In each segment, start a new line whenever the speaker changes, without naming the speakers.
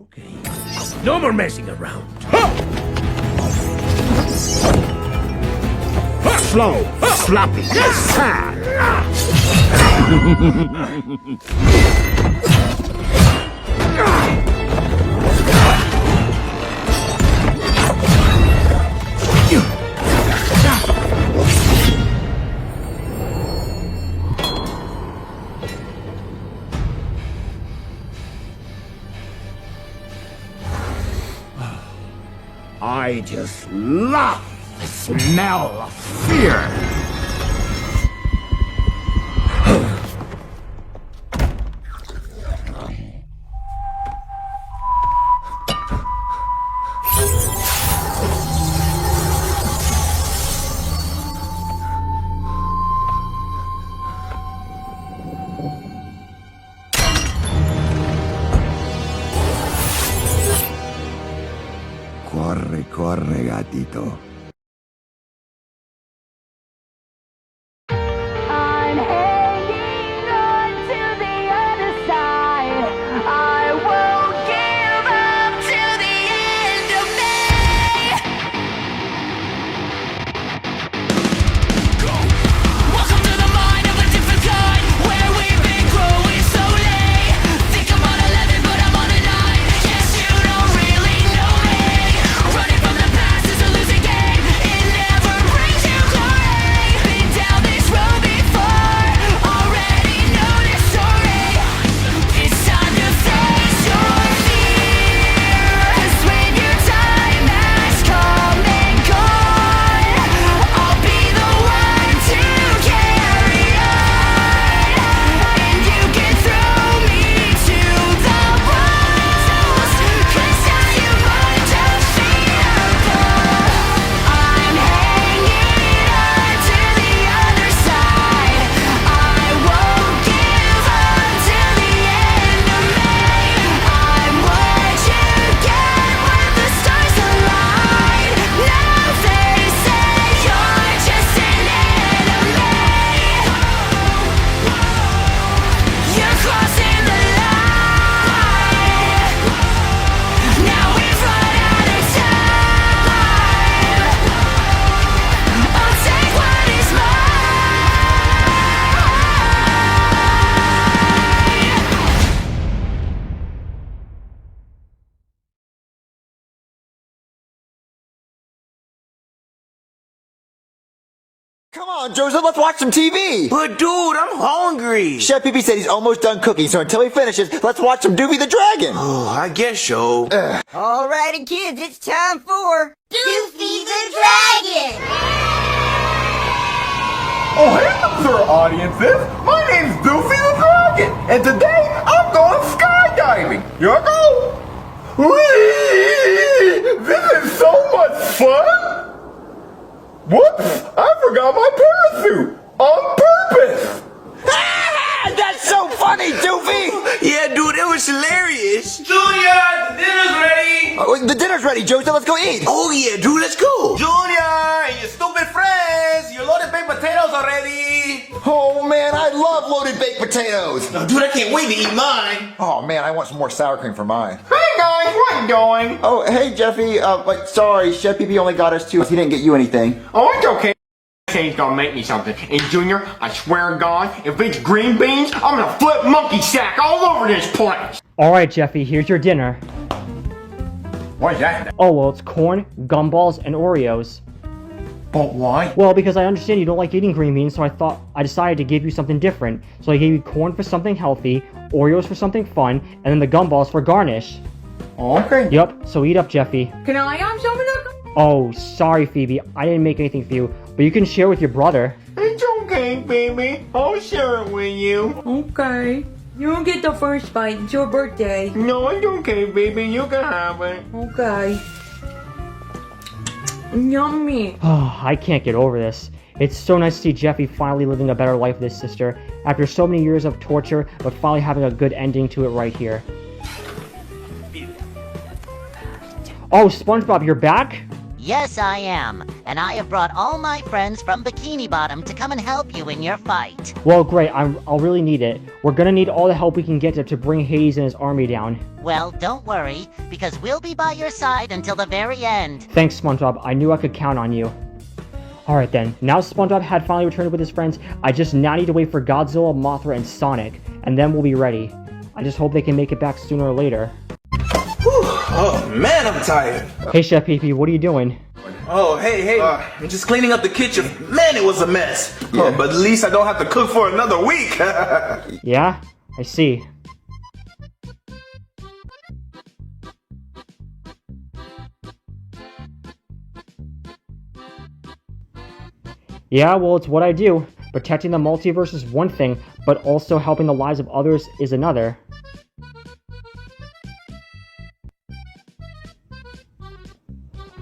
Okay. No more messing around. Slow, sloppy. I just love the smell of fear.
Corre, corre, gatito.
I'm hanging on to the other side. I won't give up till the end of me. Welcome to the mind of a different kind, where we've been growing slowly. Think I'm on 11, but I'm on a 9. Guess you don't really know me. Running from the past is a losing game. It never brings you glory. Been down this road before, already know the story. It's time to face your fear. 'Cause when your time has come and gone, I'll be the one to carry on. And you can throw me to the wolves, 'cause I am undefeatable. I'm hanging on to the other side. I won't give up till the end of me. I'm what you get when the stars align. Now they say you're just an enemy. You're crossing the line. Now we've run out of time. I'll take what is mine.
Come on, Joseph, let's watch some TV!
But dude, I'm hungry.
Chef Pee said he's almost done cooking, so until he finishes, let's watch some Doofy the Dragon!
Oh, I guess so.
Alrighty, kids, it's time for
Doofy the Dragon!
Oh, hey there, audiences! My name's Doofy the Dragon, and today I'm going skydiving. Here I go! Whee! This is so much fun! Whoops! I forgot my parachute! On purpose!
Ah, that's so funny, Doofy!
Yeah, dude, it was hilarious.
Junior, the dinner's ready!
Oh, the dinner's ready, Joseph, let's go eat!
Oh yeah, dude, let's go.
Junior, and your stupid friends, your loaded baked potatoes are ready!
Oh man, I love loaded baked potatoes!
Oh, dude, I can't wait to eat mine!
Oh man, I want some more sour cream for mine.
Hey guys, what you doing?
Oh, hey Jeffy, sorry, Chef Pee only got us 2. He didn't get you anything.
Oh, it's okay. He's gonna make me something. And Junior, I swear to God, if it's green beans, I'm gonna flip monkey sack all over this place!
Alright, Jeffy, here's your dinner.
What's that?
Oh, well, it's corn, gumballs, and Oreos.
But why?
Well, because I understand you don't like eating green beans, so I decided to give you something different. So I gave you corn for something healthy, Oreos for something fun, and then the gumballs for garnish.
Okay.
Yup, so eat up, Jeffy.
Can I have some of the...
Oh, sorry, Phoebe, I didn't make anything for you, but you can share with your brother.
It's okay, baby. I'll share it with you.
Okay. You don't get the first bite. It's your birthday.
No, it's okay, baby. You can have it.
Okay. Yummy.
Oh, I can't get over this. It's so nice to see Jeffy finally living a better life with his sister, after so many years of torture, but finally having a good ending to it right here. Oh, SpongeBob, you're back?
Yes, I am. And I have brought all my friends from Bikini Bottom to come and help you in your fight.
Well, great. I'll really need it. We're gonna need all the help we can get to bring Hades and his army down.
Well, don't worry, because we'll be by your side until the very end.
Thanks, SpongeBob. I knew I could count on you. Alright then, now SpongeBob had finally returned with his friends, I just now need to wait for Godzilla, Mothra, and Sonic, and then we'll be ready. I just hope they can make it back sooner or later.
Oh man, I'm tired.
Hey Chef PP, what are you doing?
Oh, hey, I'm just cleaning up the kitchen. Man, it was a mess. Oh, but at least I don't have to cook for another week.
Yeah? I see. Yeah, well, it's what I do. Protecting the multiverse is one thing, but also helping the lives of others is another.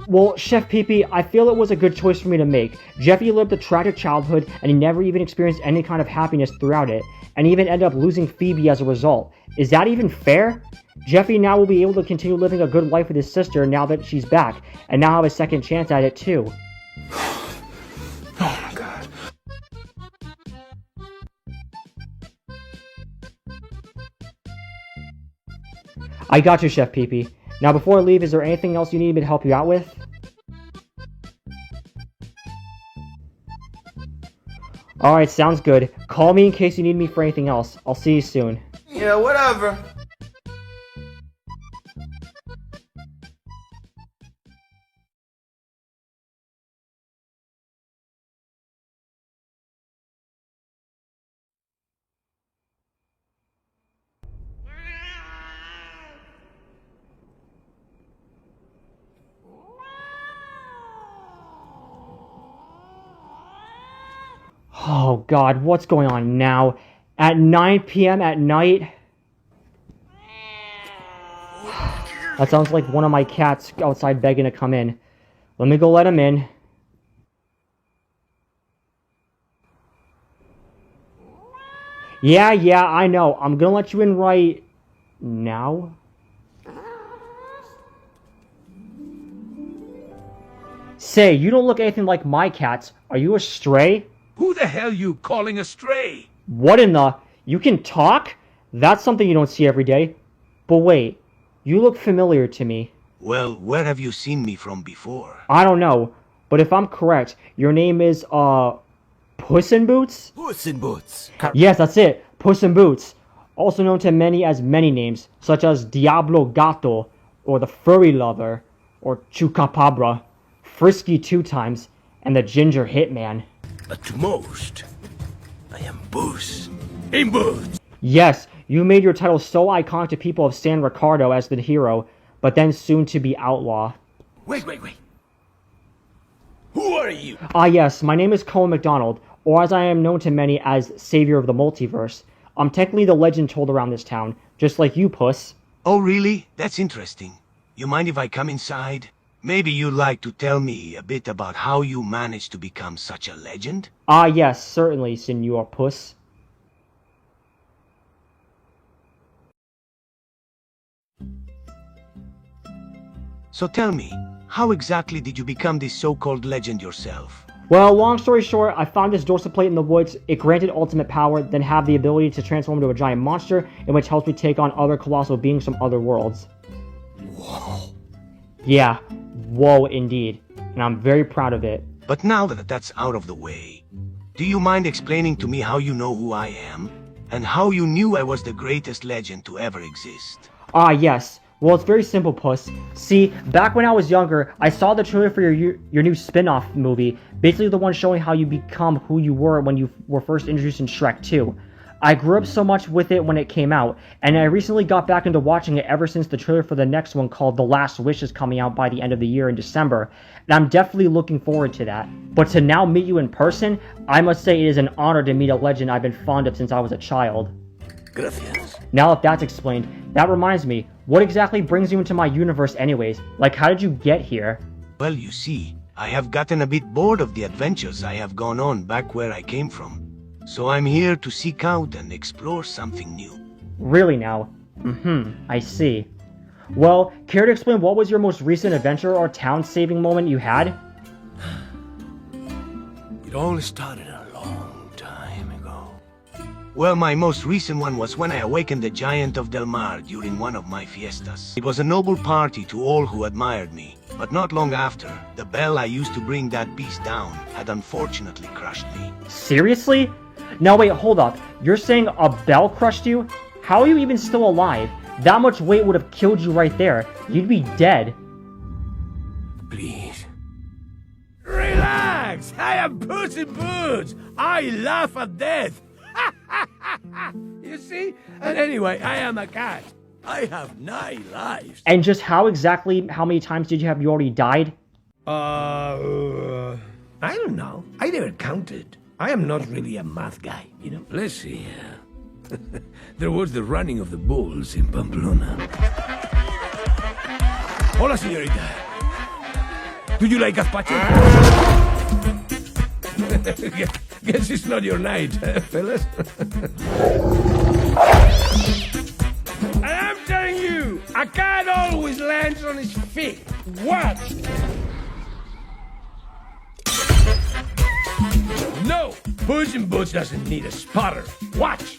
Well, Chef PP, I feel it was a good choice for me to make. Jeffy lived a tragic childhood, and he never even experienced any kind of happiness throughout it, and even ended up losing Phoebe as a result. Is that even fair? Jeffy now will be able to continue living a good life with his sister now that she's back, and now have a second chance at it too.
Oh my god.
I got you, Chef PP. Now before I leave, is there anything else you need me to help you out with? Alright, sounds good. Call me in case you need me for anything else. I'll see you soon.
Yeah, whatever.
Oh god, what's going on now? At 9 p.m. at night? That sounds like one of my cats outside begging to come in. Let me go let him in. Yeah, I know. I'm gonna let you in right now. Say, you don't look anything like my cats. Are you a stray?
Who the hell you calling a stray?
What in the... You can talk? That's something you don't see every day. But wait, you look familiar to me.
Well, where have you seen me from before?
I don't know, but if I'm correct, your name is, Puss in Boots?
Puss in Boots.
Yes, that's it, Puss in Boots. Also known to many as many names, such as Diablo Gato, or the Furry Lover, or Chupacabra, Frisky 2 times, and the Ginger Hitman.
But to most, I am Puss in Boots.
Yes, you made your title so iconic to people of San Ricardo as the hero, but then soon to be outlaw.
Wait. Who are you?
Ah yes, my name is Coen McDonald, or as I am known to many as Savior of the Multiverse. I'm technically the legend told around this town, just like you, Puss.
Oh really? That's interesting. You mind if I come inside? Maybe you'd like to tell me a bit about how you managed to become such a legend?
Ah yes, certainly, Senor Puss.
So tell me, how exactly did you become this so-called legend yourself?
Well, long story short, I found this dorsal plate in the woods. It granted ultimate power, then have the ability to transform into a giant monster, in which helps me take on other colossal beings from other worlds.
Whoa.
Yeah, whoa indeed. And I'm very proud of it.
But now that that's out of the way, do you mind explaining to me how you know who I am? And how you knew I was the greatest legend to ever exist?
Ah, yes. Well, it's very simple, Puss. See, back when I was younger, I saw the trailer for your new spin-off movie, basically the one showing how you become who you were when you were first introduced in Shrek 2. I grew up so much with it when it came out, and I recently got back into watching it ever since the trailer for the next one called The Last Wish is coming out by the end of the year in December, and I'm definitely looking forward to that. But to now meet you in person, I must say it is an honor to meet a legend I've been fond of since I was a child.
Gracias.
Now that that's explained, that reminds me, what exactly brings you into my universe anyways? Like, how did you get here?
Well, you see, I have gotten a bit bored of the adventures I have gone on back where I came from. So I'm here to seek out and explore something new.
Really now? I see. Well, care to explain what was your most recent adventure or town-saving moment you had?
It all started a long time ago.
Well, my most recent one was when I awakened the Giant of Del Mar during one of my fiestas. It was a noble party to all who admired me, but not long after, the bell I used to bring that beast down had unfortunately crushed me.
Seriously? Now wait, hold up. You're saying a bell crushed you? How are you even still alive? That much weight would have killed you right there. You'd be dead.
Please. Relax! I am Puss in Boots! I laugh at death! You see? And anyway, I am a cat. I have 9 lives.
And just how many times did you have you already died?
I don't know. I never counted. I am not really a math guy, you know? Let's see. There was the running of the bulls in Pamplona. Hola, señorita. Do you like gazpacho? Guess it's not your night, fellas. And I'm telling you, a cat always lands on his feet. Watch. No, Puss in Boots doesn't need a spotter. Watch.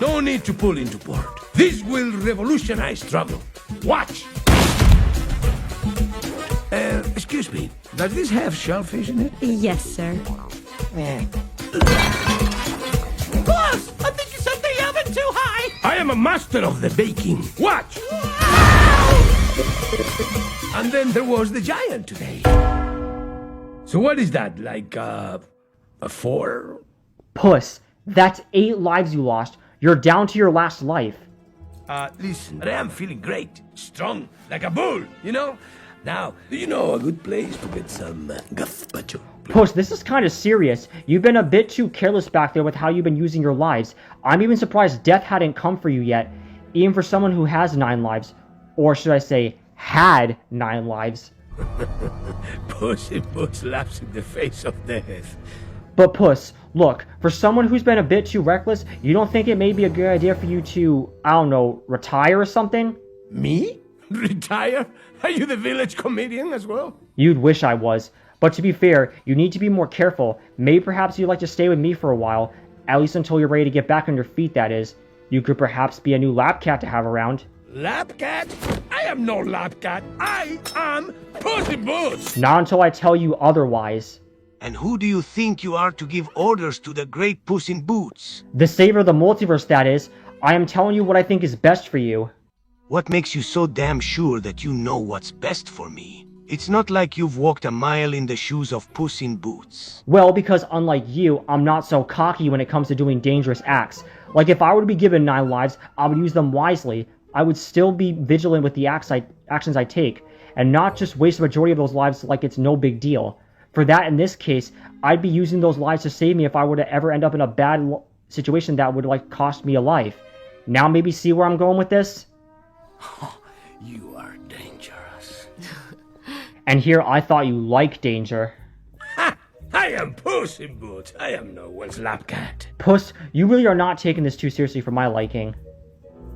No need to pull into port. This will revolutionize travel. Watch. Excuse me, does this have shellfish in it?
Yes, sir.
Boss, I think you set the oven too high.
I am a master of the baking. Watch. And then there was the giant today. So what is that, like, a 4?
Puss, that's 8 lives you lost. You're down to your last life.
Listen, I am feeling great. Strong, like a bull, you know? Now, do you know a good place to get some gazpacho?
Puss, this is kind of serious. You've been a bit too careless back there with how you've been using your lives. I'm even surprised death hadn't come for you yet. Even for someone who has 9 lives. Or should I say, had 9 lives.
Puss in Boots laughs in the face of death.
But Puss, look, for someone who's been a bit too reckless, you don't think it may be a good idea for you to, I don't know, retire or something?
Me? Retire? Are you the village comedian as well?
You'd wish I was. But to be fair, you need to be more careful. Maybe perhaps you'd like to stay with me for a while. At least until you're ready to get back on your feet, that is. You could perhaps be a new lab cat to have around.
Lab cat? I am no lab cat. I am Puss in Boots.
Not until I tell you otherwise.
And who do you think you are to give orders to the great Puss in Boots?
The savior of the multiverse, that is. I am telling you what I think is best for you.
What makes you so damn sure that you know what's best for me? It's not like you've walked a mile in the shoes of Puss in Boots.
Well, because unlike you, I'm not so cocky when it comes to doing dangerous acts. Like if I were to be given 9 lives, I would use them wisely. I would still be vigilant with the actions I take, and not just waste the majority of those lives like it's no big deal. For that, in this case, I'd be using those lives to save me if I were to ever end up in a bad situation that would, cost me a life. Now maybe see where I'm going with this?
You are dangerous.
And here I thought you liked danger.
Ha! I am Puss in Boots. I am no one's lab cat.
Puss, you really are not taking this too seriously for my liking.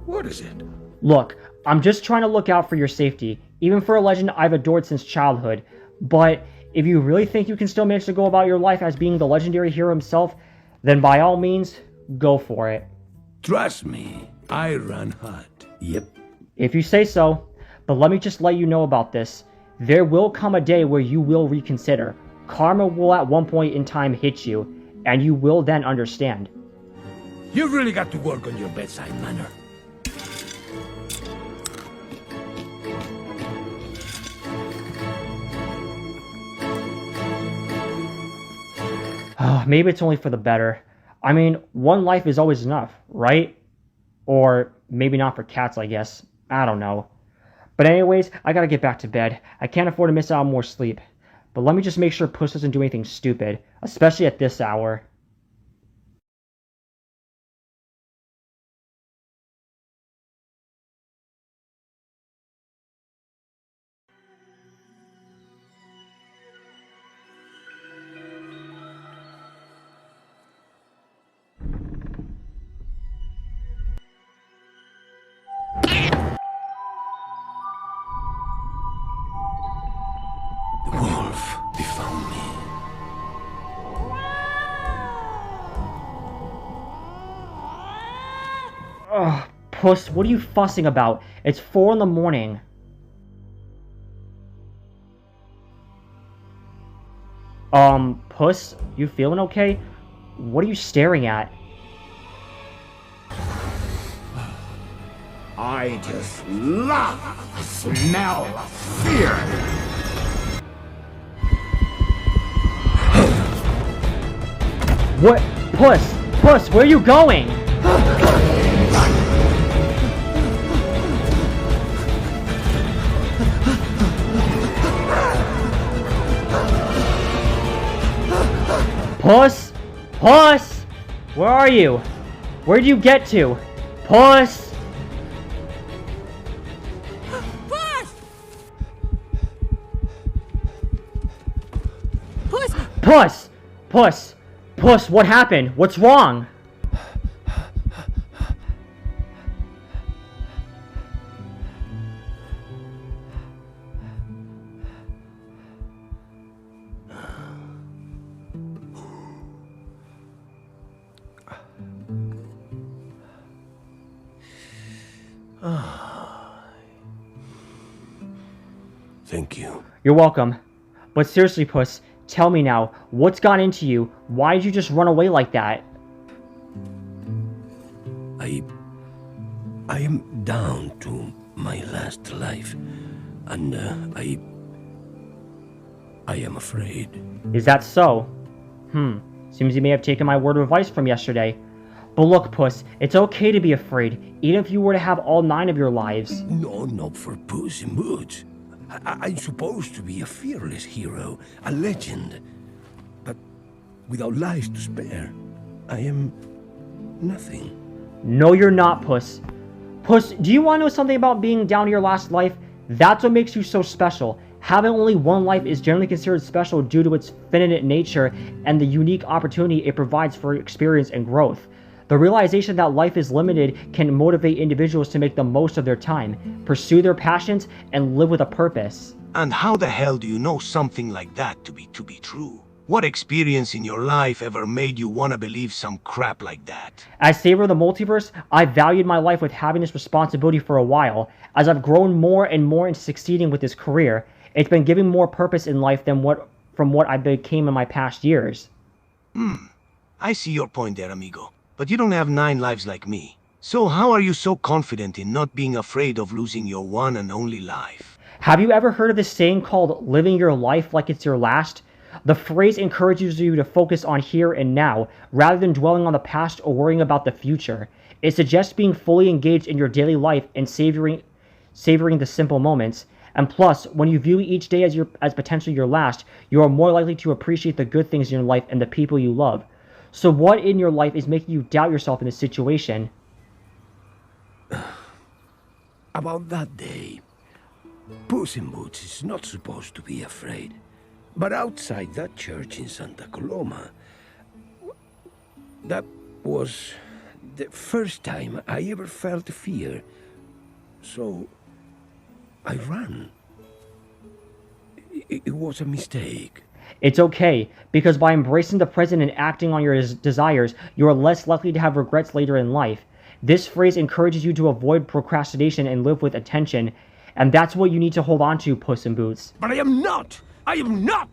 What is it?
Look, I'm just trying to look out for your safety, even for a legend I've adored since childhood. But if you really think you can still manage to go about your life as being the legendary hero himself, then by all means, go for it.
Trust me, I run hot. Yep.
If you say so, but let me just let you know about this. There will come a day where you will reconsider. Karma will at one point in time hit you, and you will then understand.
You've really got to work on your bedside manner.
Maybe it's only for the better. I mean, one life is always enough, right? Or maybe not for cats, I guess. I don't know. But anyways, I gotta get back to bed. I can't afford to miss out on more sleep. But let me just make sure Puss doesn't do anything stupid, especially at this hour. Puss, what are you fussing about? It's 4 in the morning. Puss, you feeling okay? What are you staring at?
I just love the smell of fear.
What? Puss! Puss, where are you going? Puss! Puss! Where are you? Where'd you get to? Puss!
Puss! Puss!
Puss! Puss! Puss, what happened? What's wrong?
Thank you.
You're welcome. But seriously, Puss, tell me now, what's gone into you? Why did you just run away like that?
I am down to my last life, and I am afraid.
Is that so? Seems you may have taken my word of advice from yesterday. But look, Puss, it's okay to be afraid, even if you were to have all 9 of your lives.
No, not for Puss in Boots. I'm supposed to be a fearless hero, a legend. But without lives to spare, I am nothing.
No, you're not, Puss. Puss, do you want to know something about being down to your last life? That's what makes you so special. Having only one life is generally considered special due to its finite nature and the unique opportunity it provides for experience and growth. The realization that life is limited can motivate individuals to make the most of their time, pursue their passions, and live with a purpose.
And how the hell do you know something like that to be true? What experience in your life ever made you want to believe some crap like that?
As Savior of the Multiverse, I've valued my life with having this responsibility for a while. As I've grown more and more into succeeding with this career, it's been giving more purpose in life than from what I became in my past years.
I see your point there, amigo. But you don't have 9 lives like me. So how are you so confident in not being afraid of losing your one and only life?
Have you ever heard of this saying called living your life like it's your last? The phrase encourages you to focus on here and now, rather than dwelling on the past or worrying about the future. It suggests being fully engaged in your daily life and savoring the simple moments. And plus, when you view each day as potentially your last, you are more likely to appreciate the good things in your life and the people you love. So what in your life is making you doubt yourself in this situation?
About that day, Puss in Boots is not supposed to be afraid. But outside that church in Santa Coloma, that was the first time I ever felt fear. So I ran. It was a mistake.
It's okay, because by embracing the present and acting on your desires, you are less likely to have regrets later in life. This phrase encourages you to avoid procrastination and live with attention, and that's what you need to hold on to, Puss in Boots.
But I am not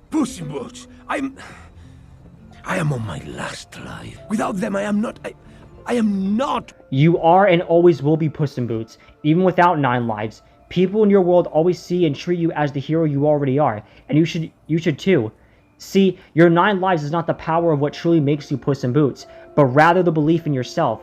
Puss in Boots. I am on my last life. Without them, I am not.
You are and always will be Puss in Boots, even without 9 lives. People in your world always see and treat you as the hero you already are, and you should too. See, your 9 lives is not the power of what truly makes you Puss in Boots, but rather the belief in yourself.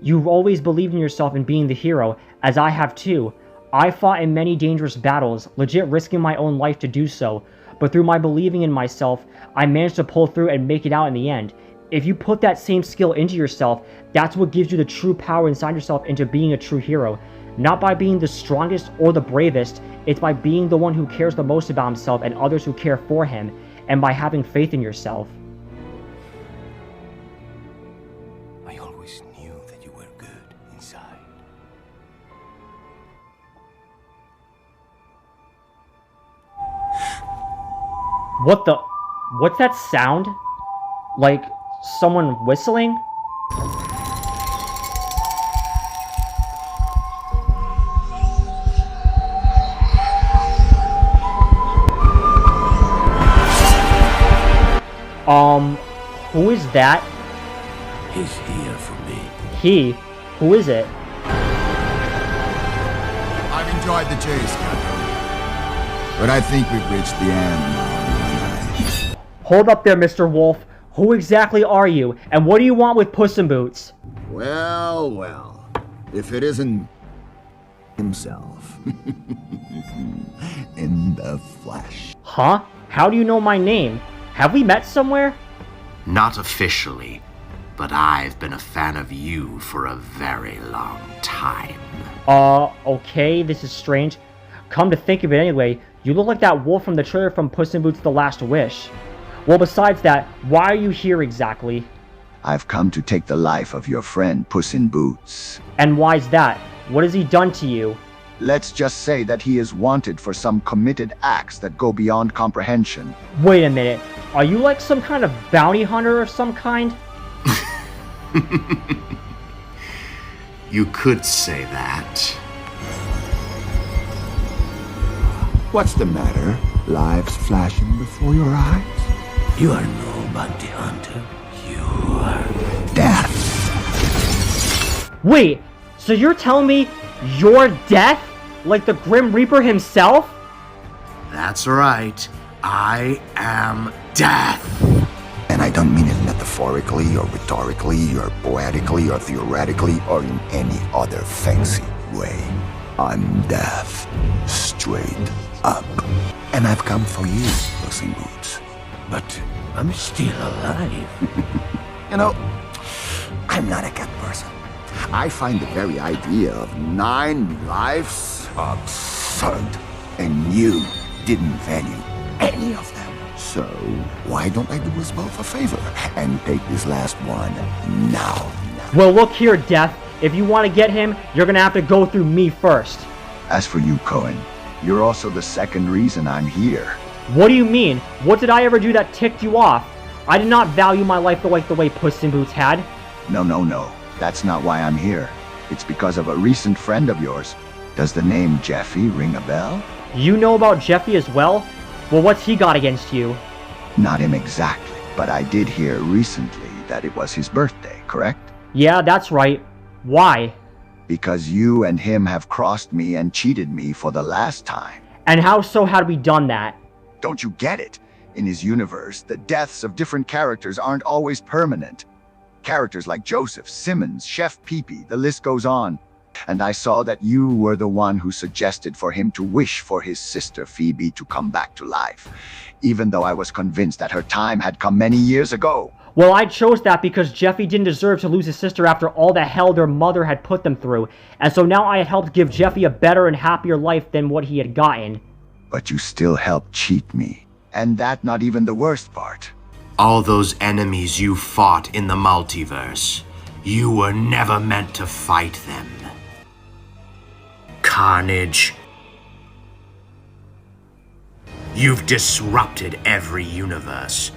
You've always believed in yourself in being the hero, as I have too. I fought in many dangerous battles, legit risking my own life to do so, but through my believing in myself, I managed to pull through and make it out in the end. If you put that same skill into yourself, that's what gives you the true power inside yourself into being a true hero. Not by being the strongest or the bravest, it's by being the one who cares the most about himself and others who care for him, and by having faith in yourself.
I always knew that you were good inside.
What's that sound? Like someone whistling? Who is that?
He's here for me.
He? Who is it?
I've enjoyed the chase, Captain. But I think we've reached the end now.
Hold up there, Mr. Wolf. Who exactly are you, and what do you want with Puss in Boots?
Well, well. If it isn't himself. In the flesh.
Huh? How do you know my name? Have we met somewhere?
Not officially, but I've been a fan of you for a very long time.
Okay, this is strange. Come to think of it anyway, you look like that wolf from the trailer from Puss in Boots: The Last Wish. Well, besides that, why are you here exactly?
I've come to take the life of your friend Puss in Boots.
And why's that? What has he done to you?
Let's just say that he is wanted for some committed acts that go beyond comprehension.
Wait a minute, are you like some kind of bounty hunter of some kind?
You could say that.
What's the matter? Lives flashing before your eyes?
You are no bounty hunter. You are
Death.
Wait, so you're telling me you're Death? Like the Grim Reaper himself?
That's right. I am Death.
And I don't mean it metaphorically or rhetorically or poetically or theoretically or in any other fancy way. I'm Death. Straight up. And I've come for you, Puss in Boots.
But I'm still alive.
You know, I'm not a cat person. I find the very idea of 9 lives absurd. And you didn't value any of them. So, why don't I do us both a favor and take this last one now?
Well, look here, Death. If you want to get him, you're gonna have to go through me first.
As for you, Coen, you're also the second reason I'm here.
What do you mean? What did I ever do that ticked you off? I did not value my life like the way Puss in Boots had.
No. That's not why I'm here. It's because of a recent friend of yours. Does the name Jeffy ring a bell?
You know about Jeffy as well? Well, what's he got against you?
Not him exactly, but I did hear recently that it was his birthday, correct?
Yeah, that's right. Why?
Because you and him have crossed me and cheated me for the last time.
And how so had we done that?
Don't you get it? In his universe, the deaths of different characters aren't always permanent. Characters like Joseph, Simmons, Chef Pee-Pee, the list goes on. And I saw that you were the one who suggested for him to wish for his sister Phoebe to come back to life, even though I was convinced that her time had come many years ago.
Well, I chose that because Jeffy didn't deserve to lose his sister after all the hell their mother had put them through, and so now I had helped give Jeffy a better and happier life than what he had gotten.
But you still helped cheat me, and that not even the worst part.
All those enemies you fought in the multiverse, you were never meant to fight them. Carnage. You've disrupted every universe,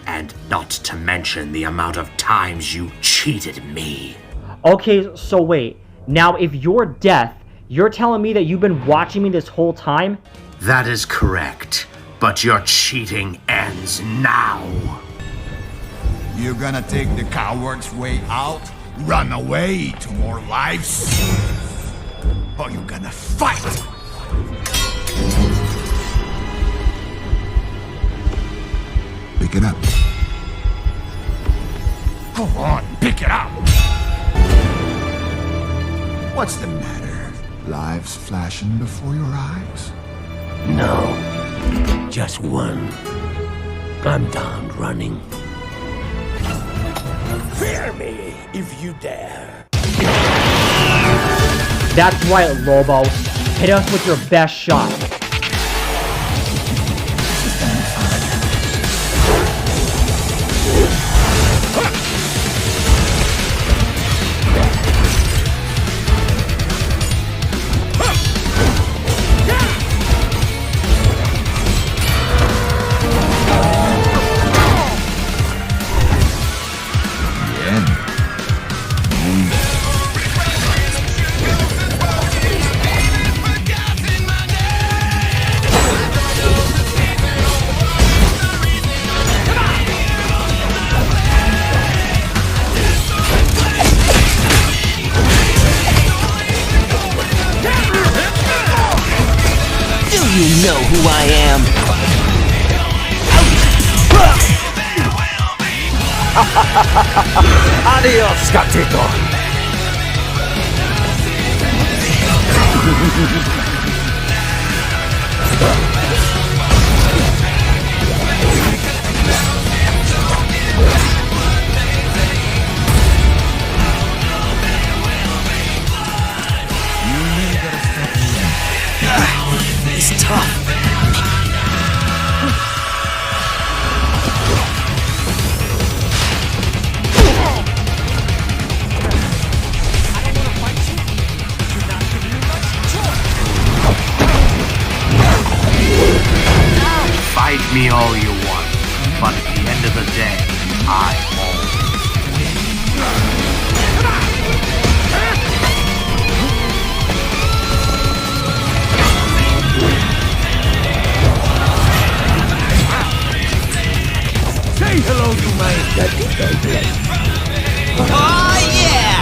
and not to mention the amount of times you cheated me.
Okay, so wait. Now, if you're Death, you're telling me that you've been watching me this whole time?
That is correct, but your cheating ends now.
You gonna take the coward's way out? Run away to more lives? Or you gonna fight? Pick it up. Go on, pick it up! What's the matter? Lives flashing before your eyes?
No, just one. I'm done running. Fear me if you dare.
That's right, Lobo. Hit us with your best shot.
You know who I am.
Adios, gatito.
It's tough.
Fight me all you want, but at the end of the day, I always
Say hello to my gatito.
Oh yeah!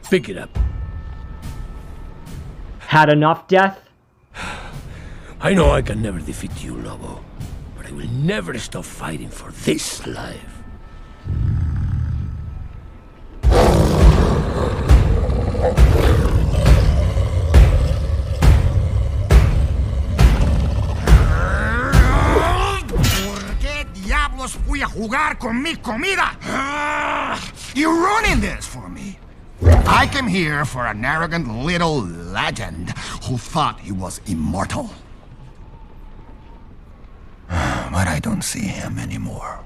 Pick it up.
Had enough, Death?
I know I can never defeat you, Lobo, but I will never stop fighting for this life.
¿Por qué diablos fui a jugar con mi comida? You're ruining this for me. I came here for an arrogant little legend who thought he was immortal. But I don't see him anymore.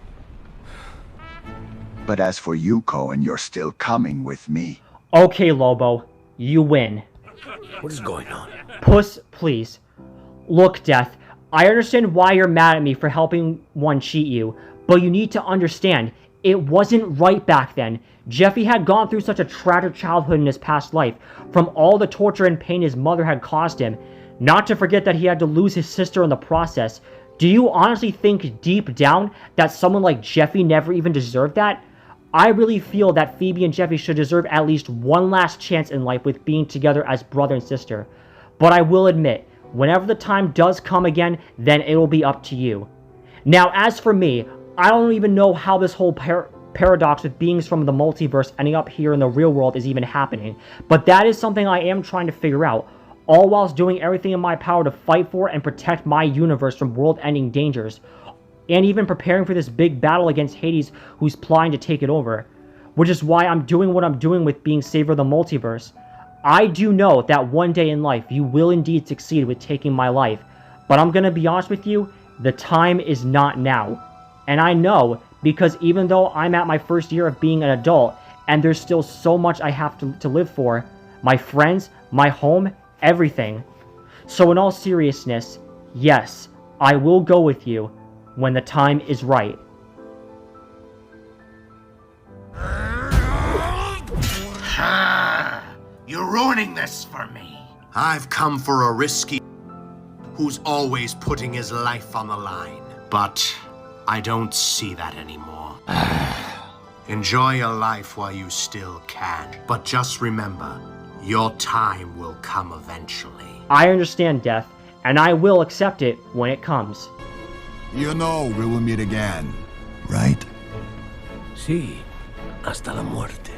But as for you, Coen, you're still coming with me.
Okay, Lobo. You win.
What is going on?
Puss, please. Look, Death, I understand why you're mad at me for helping one cheat you, but you need to understand, it wasn't right back then. Jeffy had gone through such a tragic childhood in his past life, from all the torture and pain his mother had caused him, not to forget that he had to lose his sister in the process. Do you honestly think deep down that someone like Jeffy never even deserved that? I really feel that Phoebe and Jeffy should deserve at least one last chance in life with being together as brother and sister. But I will admit, whenever the time does come again, then it will be up to you. Now, as for me, I don't even know how this whole paradox with beings from the multiverse ending up here in the real world is even happening, but that is something I am trying to figure out, all whilst doing everything in my power to fight for and protect my universe from world-ending dangers, and even preparing for this big battle against Hades who's plotting to take it over, which is why I'm doing what I'm doing with being Savior of the Multiverse. I do know that one day in life you will indeed succeed with taking my life, but I'm gonna be honest with you, the time is not now. And I know, because even though I'm at my first year of being an adult, and there's still so much I have to live for, my friends, my home, everything. So in all seriousness, yes, I will go with you when the time is right.
You're ruining this for me. I've come for a risky who's always putting his life on the line. But I don't see that anymore. Enjoy your life while you still can. But just remember, your time will come eventually.
I understand, Death, and I will accept it when it comes.
You know we will meet again, right?
Sí, hasta la muerte.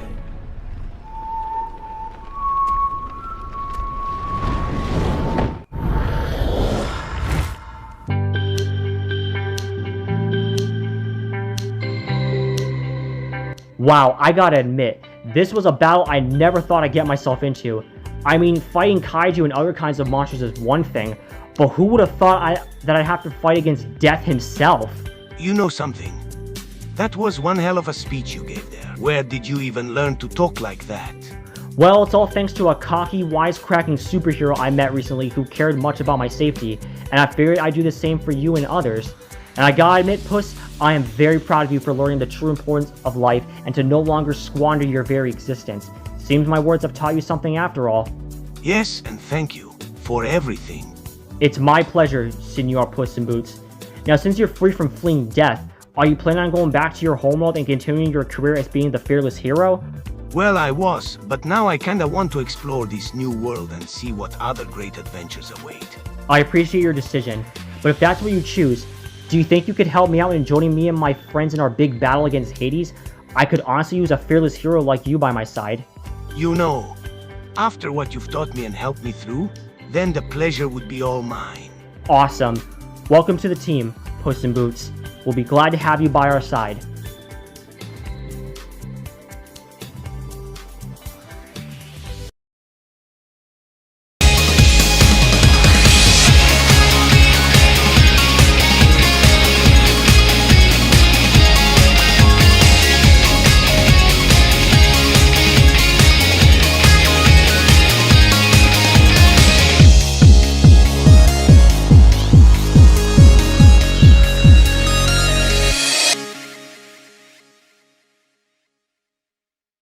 Wow, I gotta admit, this was a battle I never thought I'd get myself into. I mean, fighting kaiju and other kinds of monsters is one thing, but who would have thought that I'd have to fight against Death himself?
You know something? That was one hell of a speech you gave there. Where did you even learn to talk like that?
Well, it's all thanks to a cocky, wisecracking superhero I met recently who cared much about my safety, and I figured I'd do the same for you and others. And I gotta admit, Puss, I am very proud of you for learning the true importance of life and to no longer squander your very existence. Seems my words have taught you something after all.
Yes, and thank you for everything.
It's my pleasure, Senor Puss in Boots. Now, since you're free from fleeing death, are you planning on going back to your homeworld and continuing your career as being the fearless hero?
Well, I was, but now I kinda want to explore this new world and see what other great adventures await.
I appreciate your decision, but if that's what you choose, do you think you could help me out in joining me and my friends in our big battle against Hades? I could honestly use a fearless hero like you by my side.
You know, after what you've taught me and helped me through, then the pleasure would be all mine.
Awesome. Welcome to the team, Puss in Boots. We'll be glad to have you by our side.